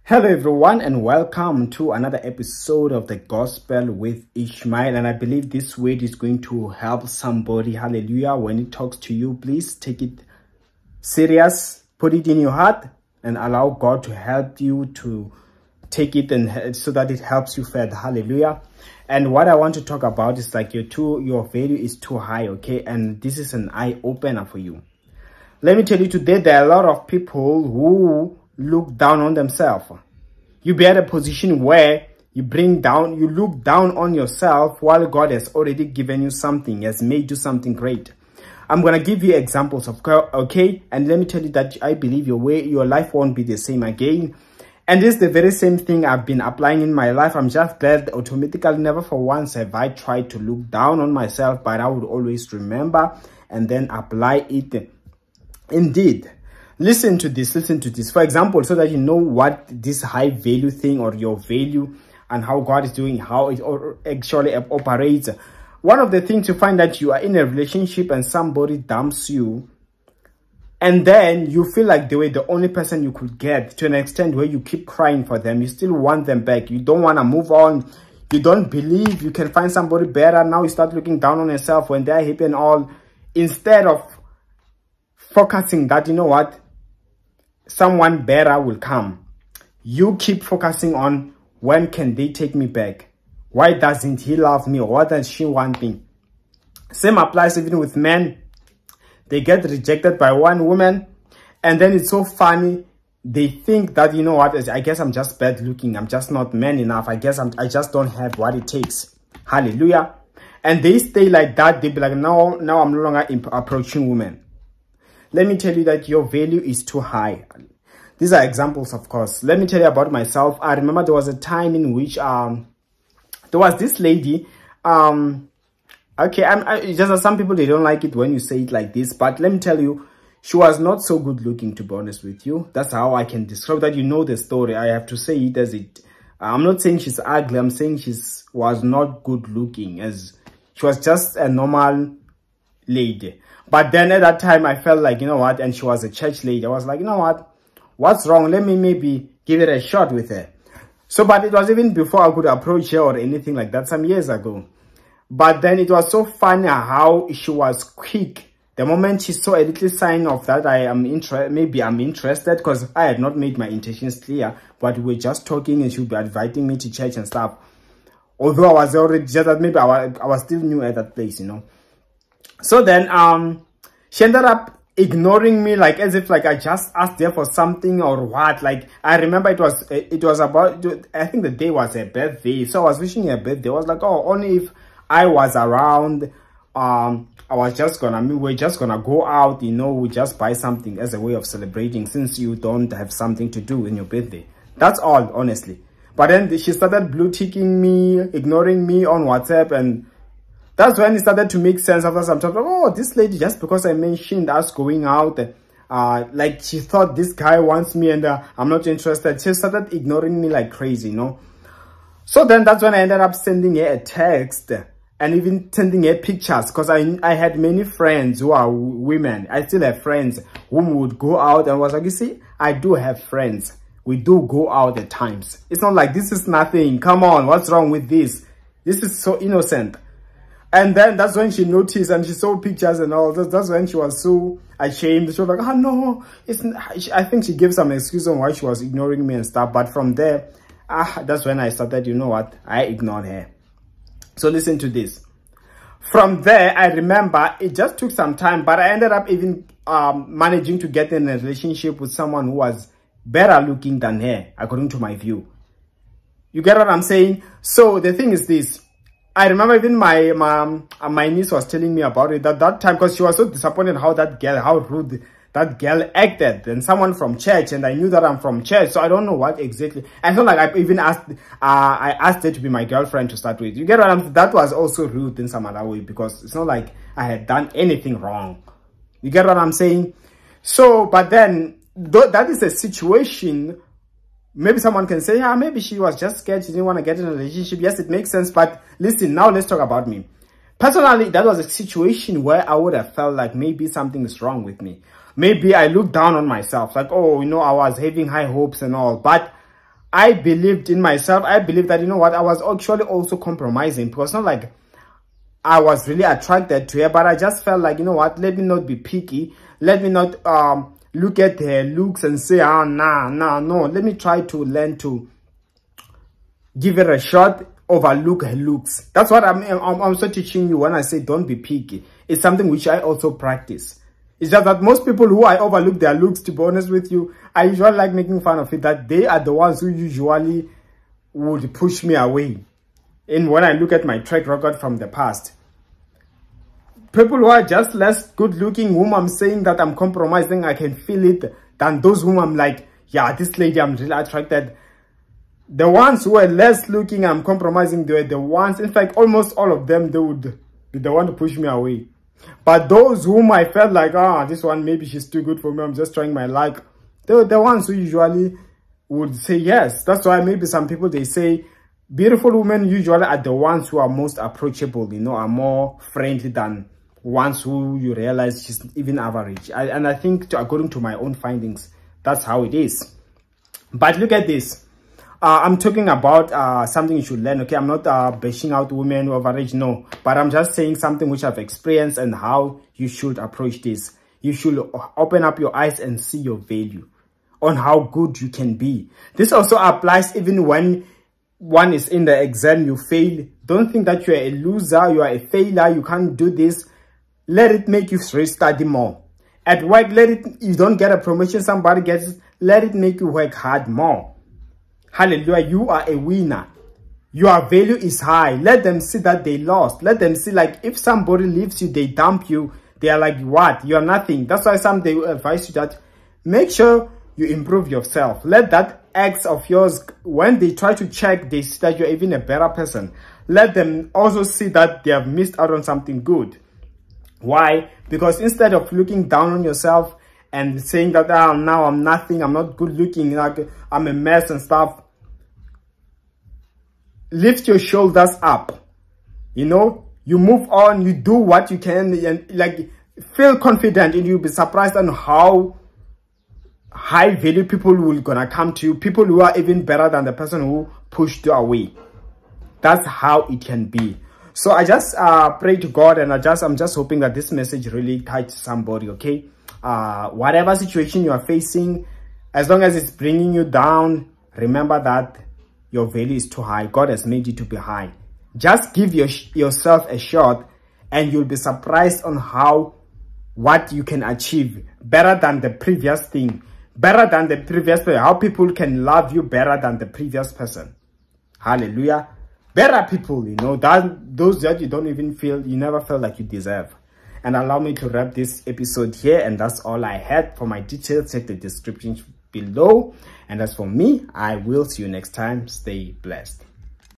Hello everyone and welcome to another episode of the Gospel with Ishmael, and I believe this word is going to help somebody. Hallelujah. When it talks to you, please take it serious, put it in your heart and allow God to help you to take it and so that it helps you further. Hallelujah. And what I want to talk about is like your value is too high, okay? And this is an eye opener for you. Let me tell you, today there are a lot of people who look down on themselves. You be at a position where you look down on yourself while God has already given you something, has made you something great. I'm going to give you examples of, okay? And let me tell you that I believe your life won't be the same again. And this is the very same thing I've been applying in my life. I'm just glad automatically, never for once have I tried to look down on myself, but I would always remember and then apply it. Indeed. Listen to this. For example, so that you know what this high value thing or your value and how God is doing, how it actually operates. One of the things you find that you are in a relationship and somebody dumps you, and then you feel like they were the only person you could get, to an extent where you keep crying for them. You still want them back. You don't want to move on. You don't believe you can find somebody better. Now you start looking down on yourself when they're happy and all, instead of focusing that, you know what, someone better will come. You keep focusing on, when can they take me back? Why doesn't he love me? Or why does she want me? Same applies even with men. They get rejected by one woman, and then it's so funny. They think that, you know what, I guess I'm just bad looking. I'm just not man enough. I guess I just don't have what it takes. Hallelujah. And they stay like that. They be like, no, I'm no longer approaching women. Let me tell you that your value is too high. These are examples, of course. Let me tell you about myself. I remember there was a time in which there was this lady. Okay, just some people, they don't like it when you say it like this, but let me tell you, she was not so good looking, to be honest with you. That's how I can describe that. You know the story. I have to say it as it. I'm not saying she's ugly. I'm saying was not good looking, as she was just a normal lady. But then at that time, I felt like, you know what, and she was a church lady. I was like, you know what, what's wrong? Let me maybe give it a shot with her. So, but it was even before I could approach her or anything like that, some years ago. But then it was so funny how she was quick. The moment she saw a little sign of that, maybe I'm interested, because I had not made my intentions clear, but we were just talking and she would be inviting me to church and stuff. Although I was already, just that maybe I was still new at that place, you know. So then, she ended up ignoring me, like as if like I just asked her for something or what. Like, I remember it was about, I think the day was her birthday. So I was wishing her birthday. I was like, oh, only if I was around, we're just gonna go out, you know, we just buy something as a way of celebrating, since you don't have something to do in your birthday. That's all, honestly. But then she started blue ticking me, ignoring me on WhatsApp, and that's when it started to make sense after some time. Oh, this lady, just because I mentioned us going out, like she thought this guy wants me and I'm not interested. She started ignoring me like crazy, you know. So then that's when I ended up sending her a text and even sending her pictures, because I had many friends who are women. I still have friends whom would go out, and was like, you see, I do have friends. We do go out at times. It's not like this is nothing. Come on, what's wrong with this? This is so innocent. And then that's when she noticed and she saw pictures and all. That's when she was so ashamed. She was like, oh no, I think she gave some excuse on why she was ignoring me and stuff. But from there, that's when I started, you know what, I ignored her. So listen to this. From there, I remember it just took some time, but I ended up even managing to get in a relationship with someone who was better looking than her, according to my view. You get what I'm saying? So the thing is this. I remember even my niece was telling me about it at that time, because she was so disappointed how rude that girl acted. And someone from church, and I knew that I'm from church, so I don't know what exactly. I felt like I even asked her to be my girlfriend to start with. You get what I'm saying? That was also rude in some other way, because it's not like I had done anything wrong. You get what I'm saying? So, but then that is a situation. Maybe someone can say, yeah, maybe she was just scared. She didn't want to get in a relationship. Yes, it makes sense. But listen, now let's talk about me. Personally, that was a situation where I would have felt like maybe something is wrong with me. Maybe I looked down on myself. Like, oh, you know, I was having high hopes and all. But I believed in myself. I believed that, you know what, I was actually also compromising, because not like I was really attracted to her, but I just felt like, you know what, let me not be picky. Let me not look at her looks and say, no. Let me try to learn to give her a shot, overlook her looks. That's what I'm also teaching you when I say don't be picky. It's something which I also practice. It's just that most people who I overlook their looks, to be honest with you, I usually like making fun of it, that they are the ones who usually would push me away. And when I look at my track record from the past, people who are just less good looking, whom I'm saying that I'm compromising, I can feel it, than those whom I'm like, yeah, this lady, I'm really attracted. The ones who are less looking, I'm compromising, they were the ones, in fact, almost all of them, they would be the one to push me away. But those whom I felt like, this one, maybe she's too good for me, I'm just trying my luck, they were the ones who usually would say yes. That's why maybe some people, they say, beautiful women usually are the ones who are most approachable, you know, are more friendly than ones who you realize she's even average. And I think, according to my own findings, that's how it is. But look at this. I'm talking about something you should learn, okay? I'm not bashing out women who are average, no. But I'm just saying something which I've experienced and how you should approach this. You should open up your eyes and see your value on how good you can be. This also applies even when one is in the exam, you fail. Don't think that you're a loser, you are a failure, you can't do this. Let it make you study more. At work, you don't get a promotion, somebody gets it, let it make you work hard more. Hallelujah, you are a winner. Your value is high. Let them see that they lost. Let them see, like, if somebody leaves you, they dump you, they are like, what? You are nothing. That's why some, they will advise you that make sure you improve yourself. Let that ex of yours, when they try to check, they see that you're even a better person. Let them also see that they have missed out on something good. Why? Because instead of looking down on yourself and saying that, now I'm nothing, I'm not good looking, like I'm a mess and stuff, lift your shoulders up. You know, you move on, you do what you can, and like feel confident, and you'll be surprised on how high value people will gonna come to you. People who are even better than the person who pushed you away. That's how it can be. So I just pray to God, and I'm just hoping that this message really touches somebody, okay? Whatever situation you are facing, as long as it's bringing you down, remember that your value is too high. God has made you to be high. Just give yourself a shot, and you'll be surprised on what you can achieve better than the previous thing, better than the previous person, how people can love you better than the previous person. Hallelujah. Better people, you know, those that you don't even feel, you never felt like you deserve. And allow me to wrap this episode here, and that's all I had. For my details, check the description below. And as for me, I will see you next time. Stay blessed.